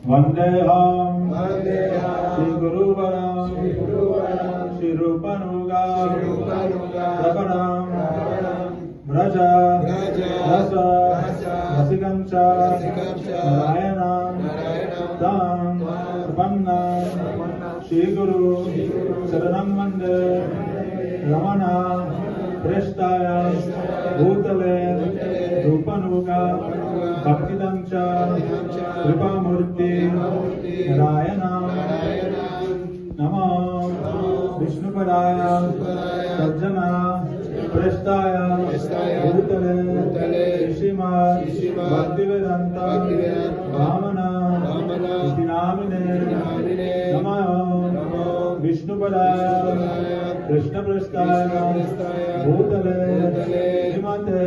Vandeham Shri Guru Varam Shri Rupanuga Rabanam Braja Rasa Rasikamcha Narayanam Tam Pannam Shri Guru Saranam Mande Ramana Prestaya Bhutale Rupanuga Bhaktitamcha Kripamurti Narayanam Namo Vishnupadaya Sajjana Prestaya Bhutale Shrimad Bhaktivedanta Vamana Iti Namine Namo Vishnupadaya Krishna Prestaya Bhutale Shrimate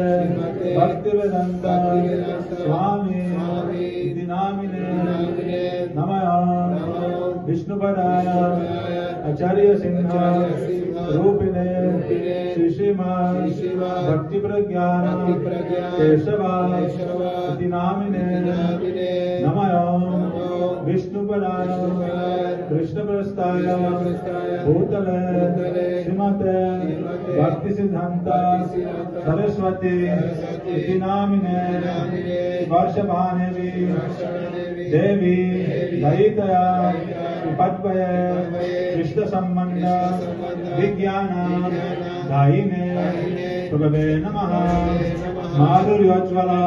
Bhaktivedanta Swami Iti Namine Namaya Vishnupadaya Acharya Singha Rupine Shri Srimad Bhakti Pragyana Keshava Iti Namine Namaya Vishnupadaya Krishna Prestaya Bhutale Shrimate Bhakti Siddhanta Saraswati Iti Namine Varshabhanevi Devi Daitaya Padvaya Krishna Sambandha Vigyana Daine Prabhave Namaha Madhuryajvala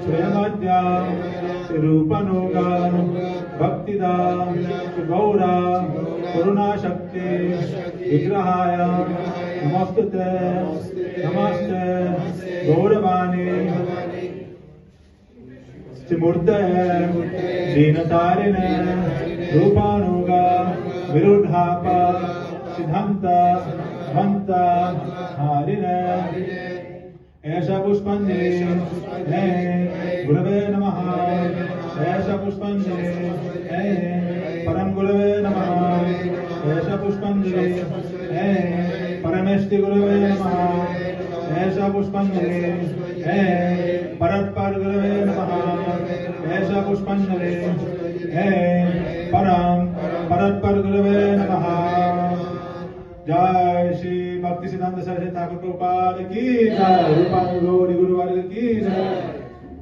Premadya Rupanuga Bhaktida Gaura Karuna Shakti Vigrahaya Namastute Namaste Gauravani Simurte Dinatarine Rupanuga Virudhapa Siddhanta Vanta Harine Esha Pushpanjali Gurave Namaha Esha Pushpanjali Param Gurave Namaha Esha Pushpanjali Parameshti Gurave Namaha Esha Pushpanjali Paratpar Gurave Namaha Esha Pushpanjali Param Paratpar Gurave Namaha Jai Shri Bhakti Siddhanta Saraswati Thakur Prabhupada ki Jai Rupanuga Guru Varga ki Jai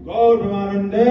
Gaur Premanande